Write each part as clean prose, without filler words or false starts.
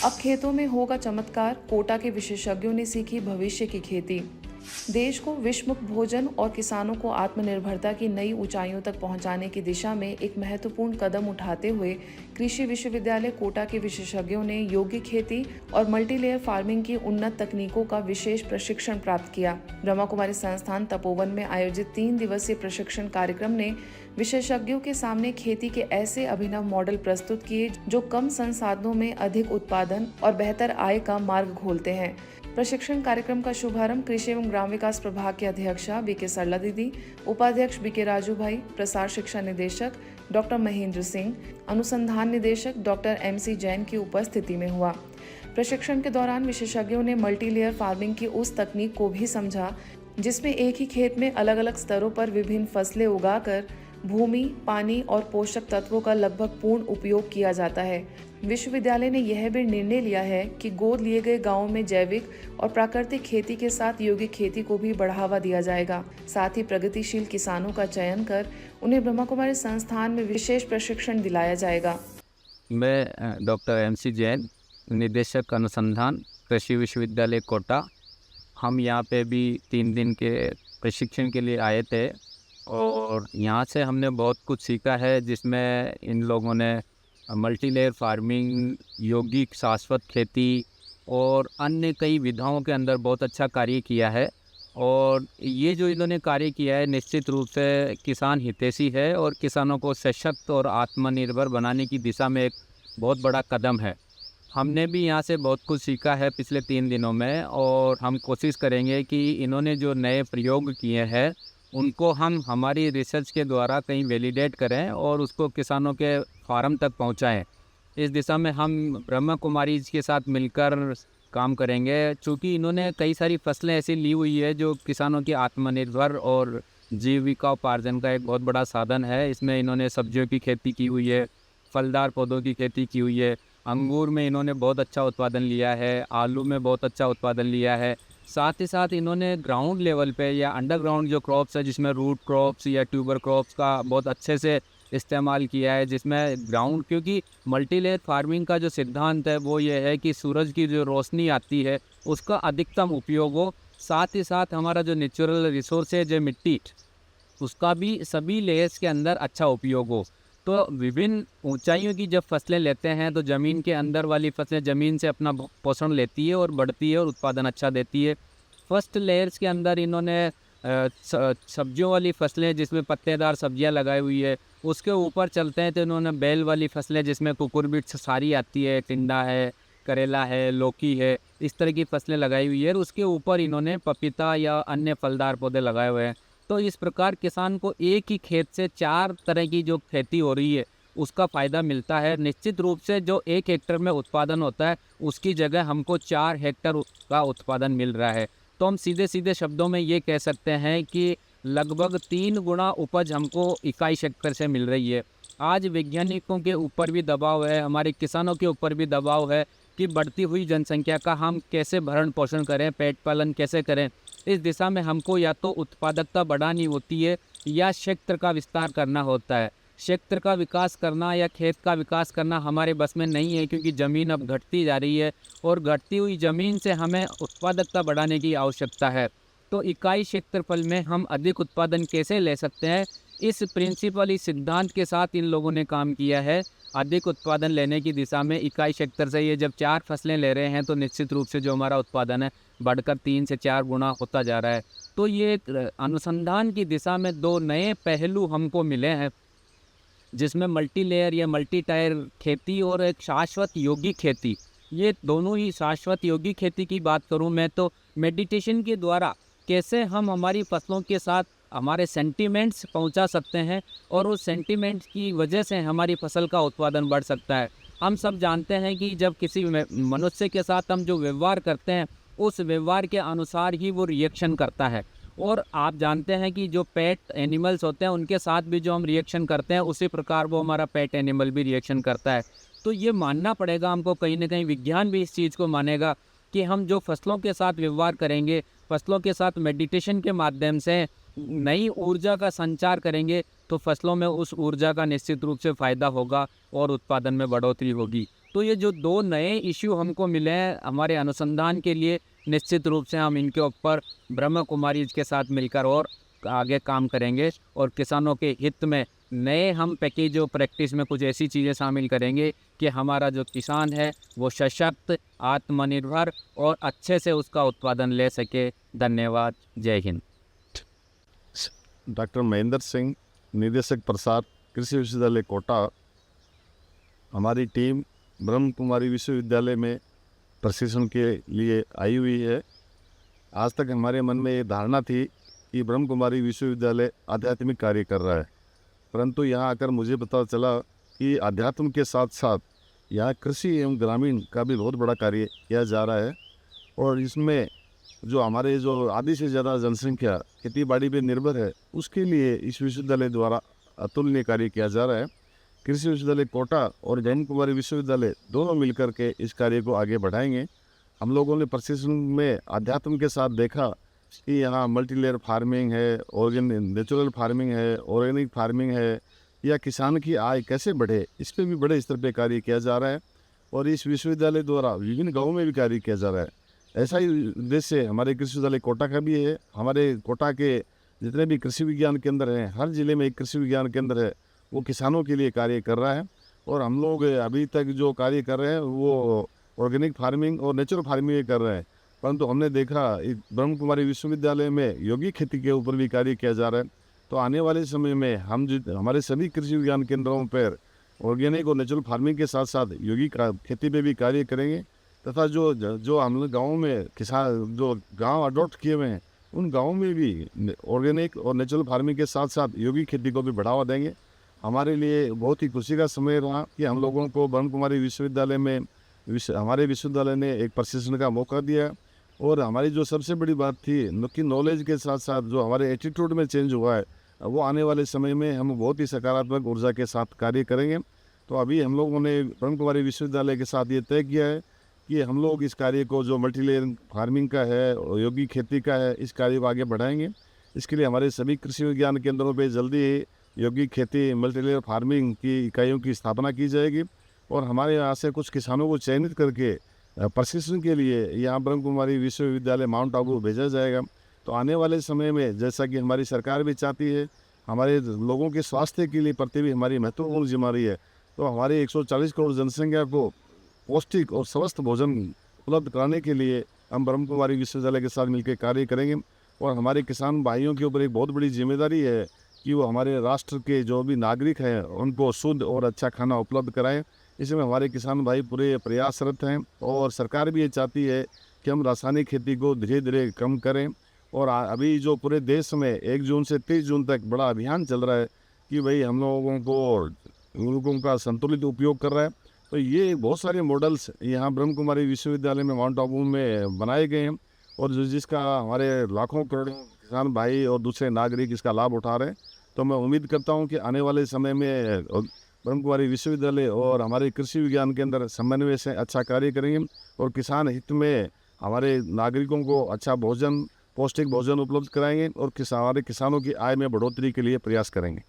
अब खेतों में होगा चमत्कार, कोटा के विशेषज्ञों ने सीखी भविष्य की खेती। देश को विश्वमुख भोजन और किसानों को आत्मनिर्भरता की नई ऊंचाइयों तक पहुंचाने की दिशा में एक महत्वपूर्ण कदम उठाते हुए कृषि विश्वविद्यालय कोटा के विशेषज्ञों ने यौगिक खेती और मल्टीलेयर फार्मिंग की उन्नत तकनीकों का विशेष प्रशिक्षण प्राप्त किया। ब्रह्मा कुमारी संस्थान तपोवन में आयोजित 3 दिवसीय प्रशिक्षण कार्यक्रम ने विशेषज्ञों के सामने खेती के ऐसे अभिनव मॉडल प्रस्तुत किए जो कम संसाधनों में अधिक उत्पादन और बेहतर आय का मार्ग खोलते हैं। प्रशिक्षण कार्यक्रम का शुभारंभ कृषि एवं ग्राम विकास प्रभाग के अध्यक्षा बीके सरला दीदी, उपाध्यक्ष बीके राजू भाई, प्रसार शिक्षा निदेशक डॉक्टर महेंद्र सिंह, अनुसंधान निदेशक डॉक्टर MC जैन की उपस्थिति में हुआ। प्रशिक्षण के दौरान विशेषज्ञों ने मल्टीलेयर फार्मिंग की उस तकनीक को भी समझा जिसमें एक ही खेत में अलग अलग स्तरों पर विभिन्न फसलें उगाकर भूमि, पानी और पोषक तत्वों का लगभग पूर्ण उपयोग किया जाता है। विश्वविद्यालय ने यह भी निर्णय लिया है कि गोद लिए गए गांवों में जैविक और प्राकृतिक खेती के साथ यौगिक खेती को भी बढ़ावा दिया जाएगा। साथ ही प्रगतिशील किसानों का चयन कर उन्हें ब्रह्मा कुमारी संस्थान में विशेष प्रशिक्षण दिलाया जाएगा। मैं डॉक्टर MC जैन, निदेशक अनुसंधान, कृषि विश्वविद्यालय कोटा। हम यहाँ पे भी 3 दिन के प्रशिक्षण के लिए आए थे और यहाँ से हमने बहुत कुछ सीखा है, जिसमें इन लोगों ने मल्टीलेयर फार्मिंग, यौगिक शाश्वत खेती और अन्य कई विधाओं के अंदर बहुत अच्छा कार्य किया है। और ये जो इन्होंने कार्य किया है निश्चित रूप से किसान हितैषी है और किसानों को सशक्त और आत्मनिर्भर बनाने की दिशा में एक बहुत बड़ा कदम है। हमने भी यहाँ से बहुत कुछ सीखा है पिछले 3 दिनों में और हम कोशिश करेंगे कि इन्होंने जो नए प्रयोग किए हैं उनको हम हमारी रिसर्च के द्वारा कहीं वैलिडेट करें और उसको किसानों के फार्म तक पहुँचाएँ। इस दिशा में हम ब्रह्मा कुमारी के साथ मिलकर काम करेंगे, चूँकि इन्होंने कई सारी फसलें ऐसी ली हुई है जो किसानों की आत्मनिर्भर और जीविकोपार्जन का एक बहुत बड़ा साधन है। इसमें इन्होंने सब्जियों की खेती की हुई है, फलदार पौधों की खेती की हुई है, अंगूर में इन्होंने बहुत अच्छा उत्पादन लिया है, आलू में बहुत अच्छा उत्पादन लिया है। साथ ही साथ इन्होंने ग्राउंड लेवल पे या अंडरग्राउंड जो क्रॉप्स है, जिसमें रूट क्रॉप्स या ट्यूबर क्रॉप्स का बहुत अच्छे से इस्तेमाल किया है, जिसमें ग्राउंड, क्योंकि मल्टीलेयर फार्मिंग का जो सिद्धांत है वो ये है कि सूरज की जो रोशनी आती है उसका अधिकतम उपयोग हो, साथ ही साथ हमारा जो नेचुरल रिसोर्स है जो मिट्टी, उसका भी सभी लेयर्स के अंदर अच्छा उपयोग हो। तो विभिन्न ऊंचाइयों की जब फसलें लेते हैं तो ज़मीन के अंदर वाली फसलें ज़मीन से अपना पोषण लेती है और बढ़ती है और उत्पादन अच्छा देती है। फर्स्ट लेयर्स के अंदर इन्होंने सब्जियों वाली फसलें जिसमें पत्तेदार सब्जियां लगाई हुई है, उसके ऊपर चलते हैं तो इन्होंने बेल वाली फसलें जिसमें कुकुरबिट सारी आती है, टिंडा है, करेला है, लौकी है, इस तरह की फसलें लगाई हुई है और उसके ऊपर इन्होंने पपीता या अन्य फलदार पौधे लगाए हुए हैं। तो इस प्रकार किसान को एक ही खेत से 4 तरह की जो खेती हो रही है उसका फ़ायदा मिलता है। निश्चित रूप से जो 1 हेक्टर में उत्पादन होता है उसकी जगह हमको 4 हेक्टर का उत्पादन मिल रहा है। तो हम सीधे सीधे शब्दों में ये कह सकते हैं कि लगभग 3 गुना उपज हमको इकाई हेक्टर से मिल रही है। आज वैज्ञानिकों के ऊपर भी दबाव है, हमारे किसानों के ऊपर भी दबाव है कि बढ़ती हुई जनसंख्या का हम कैसे भरण पोषण करें, पेट पालन कैसे करें। इस दिशा में हमको या तो उत्पादकता बढ़ानी होती है या क्षेत्र का विस्तार करना होता है। क्षेत्र का विकास करना या खेत का विकास करना हमारे बस में नहीं है, क्योंकि ज़मीन अब घटती जा रही है और घटती हुई ज़मीन से हमें उत्पादकता बढ़ाने की आवश्यकता है। तो इकाई क्षेत्रफल में हम अधिक उत्पादन कैसे ले सकते हैं, इस प्रिंसिपल, इस सिद्धांत के साथ इन लोगों ने काम किया है। अधिक उत्पादन लेने की दिशा में इकाई क्षेत्र से ये जब 4 फसलें ले रहे हैं तो निश्चित रूप से जो हमारा उत्पादन है बढ़कर 3 से 4 गुना होता जा रहा है। तो ये एक अनुसंधान की दिशा में 2 नए पहलू हमको मिले हैं, जिसमें मल्टीलेयर या मल्टी टायर खेती और एक शाश्वत यौगिक खेती। ये दोनों ही शाश्वत यौगिक खेती की बात करूं मैं तो मेडिटेशन के द्वारा कैसे हम हमारी फसलों के साथ हमारे सेंटिमेंट्स पहुंचा सकते हैं और उस सेंटिमेंट्स की वजह से हमारी फसल का उत्पादन बढ़ सकता है। हम सब जानते हैं कि जब किसी मनुष्य के साथ हम जो व्यवहार करते हैं उस व्यवहार के अनुसार ही वो रिएक्शन करता है। और आप जानते हैं कि जो पेट एनिमल्स होते हैं उनके साथ भी जो हम रिएक्शन करते हैं उसी प्रकार वो हमारा पेट एनिमल भी रिएक्शन करता है। तो ये मानना पड़ेगा हमको, कहीं ना कहीं विज्ञान भी इस चीज़ को मानेगा कि हम जो फसलों के साथ व्यवहार करेंगे, फसलों के साथ मेडिटेशन के माध्यम से नई ऊर्जा का संचार करेंगे तो फसलों में उस ऊर्जा का निश्चित रूप से फ़ायदा होगा और उत्पादन में बढ़ोतरी होगी। तो ये जो 2 नए इश्यू हमको मिले हैं हमारे अनुसंधान के लिए, निश्चित रूप से हम इनके ऊपर ब्रह्मा कुमारीज़ के साथ मिलकर और आगे काम करेंगे और किसानों के हित में नए हम पैकेज और प्रैक्टिस में कुछ ऐसी चीज़ें शामिल करेंगे कि हमारा जो किसान है वो सशक्त, आत्मनिर्भर और अच्छे से उसका उत्पादन ले सके। धन्यवाद। जय हिंद। डॉक्टर महेंद्र सिंह, निदेशक प्रसार, कृषि विश्वविद्यालय कोटा। हमारी टीम ब्रह्म कुमारी विश्वविद्यालय में प्रशिक्षण के लिए आई हुई है। आज तक हमारे मन में ये धारणा थी कि ब्रह्म कुमारी विश्वविद्यालय आध्यात्मिक कार्य कर रहा है, परंतु यहाँ आकर मुझे पता चला कि आध्यात्म के साथ साथ यहाँ कृषि एवं ग्रामीण का भी बहुत बड़ा कार्य किया जा रहा है। और इसमें जो हमारे जो आधी से ज़्यादा जनसंख्या खेती बाड़ी पर निर्भर है, उसके लिए इस विश्वविद्यालय द्वारा अतुलनीय कार्य किया जा रहा है। कृषि विश्वविद्यालय कोटा और ब्रह्म कुमारी विश्वविद्यालय दोनों मिलकर के इस कार्य को आगे बढ़ाएंगे। हम लोगों ने प्रशिक्षण में अध्यात्म के साथ देखा कि यहाँ मल्टीलेयर फार्मिंग है, नेचुरल फार्मिंग है, ऑर्गेनिक फार्मिंग है, या किसान की आय कैसे बढ़े, इस पर भी बड़े स्तर पे कार्य किया जा रहा है। और इस विश्वविद्यालय द्वारा विभिन्न गाँवों में भी कार्य किया जा रहा है। ऐसा ही उद्देश्य हमारे कृषि विश्वविद्यालय कोटा का भी है। हमारे कोटा के जितने भी कृषि विज्ञान केंद्र हैं, हर जिले में एक कृषि विज्ञान केंद्र है, वो किसानों के लिए कार्य कर रहा है। और हम लोग अभी तक जो कार्य कर रहे हैं वो ऑर्गेनिक फार्मिंग और नेचुरल फार्मिंग कर रहे हैं, परंतु हमने देखा ब्रह्म कुमारी विश्वविद्यालय में यौगिक खेती के ऊपर भी कार्य किया जा रहा है। तो आने वाले समय में हम हमारे सभी कृषि विज्ञान केंद्रों पर ऑर्गेनिक और नेचुरल फार्मिंग के साथ साथ यौगिक खेती पे भी कार्य करेंगे, तथा जो हम लोग गाँव में किसान जो गाँव अडॉप्ट किए हुए हैं, उन गाँव में भी ऑर्गेनिक और नेचुरल फार्मिंग के साथ साथ यौगिक खेती को भी बढ़ावा देंगे। हमारे लिए बहुत ही खुशी का समय रहा कि हम लोगों को ब्रह्म कुमारी विश्वविद्यालय में हमारे विश्वविद्यालय ने एक प्रशिक्षण का मौका दिया। और हमारी जो सबसे बड़ी बात थी कि नॉलेज के साथ साथ जो हमारे एटीट्यूड में चेंज हुआ है, वो आने वाले समय में हम बहुत ही सकारात्मक ऊर्जा के साथ कार्य करेंगे। तो अभी हम लोगों ने ब्रह्म कुमारी विश्वविद्यालय के साथ ये तय किया है कि हम लोग इस कार्य को जो मल्टीलेयर फार्मिंग का है और यौगिक खेती का है, इस कार्य को आगे बढ़ाएंगे। इसके लिए हमारे सभी कृषि विज्ञान केंद्रों पर जल्दी ही यौगिक खेती, मल्टीलेयर फार्मिंग की इकाइयों की स्थापना की जाएगी। और हमारे यहाँ से कुछ किसानों को चयनित करके प्रशिक्षण के लिए यहाँ ब्रह्म कुमारी विश्वविद्यालय माउंट आबू भेजा जाएगा। तो आने वाले समय में जैसा कि हमारी सरकार भी चाहती है, हमारे लोगों के स्वास्थ्य के लिए प्रति भी हमारी महत्वपूर्ण जिम्मेदारी है, तो हमारे 140 करोड़ जनसंख्या को पौष्टिक और स्वस्थ भोजन उपलब्ध कराने के लिए हम ब्रह्म कुमारी विश्वविद्यालय के साथ मिलकर कार्य करेंगे। और हमारे किसान भाइयों के ऊपर एक बहुत बड़ी जिम्मेदारी है कि वो हमारे राष्ट्र के जो भी नागरिक हैं उनको शुद्ध और अच्छा खाना उपलब्ध कराएं। इसमें हमारे किसान भाई पूरे प्रयासरत हैं और सरकार भी ये चाहती है कि हम रासायनिक खेती को धीरे धीरे कम करें। और अभी जो पूरे देश में 1 जून से 30 जून तक बड़ा अभियान चल रहा है कि भाई हम लोगों को उर्वरकों का संतुलित उपयोग कर रहा है। तो ये बहुत सारे मॉडल्स यहाँ ब्रह्म कुमारी विश्वविद्यालय में माउंट आबू में बनाए गए हैं और जिसका हमारे लाखों करोड़ों किसान भाई और दूसरे नागरिक इसका लाभ उठा रहे हैं। तो मैं उम्मीद करता हूँ कि आने वाले समय में ब्रह्म कुमारी विश्वविद्यालय और हमारे कृषि विज्ञान केंद्र समन्वय से अच्छा कार्य करेंगे और किसान हित में हमारे नागरिकों को अच्छा भोजन, पौष्टिक भोजन उपलब्ध कराएंगे और हमारे किसानों की आय में बढ़ोतरी के लिए प्रयास करेंगे।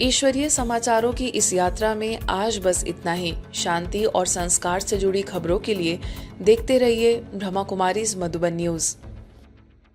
ईश्वरीय समाचारों की इस यात्रा में आज बस इतना ही। शांति और संस्कार से जुड़ी खबरों के लिए देखते रहिए ब्रह्मा कुमारीज मधुबन न्यूज।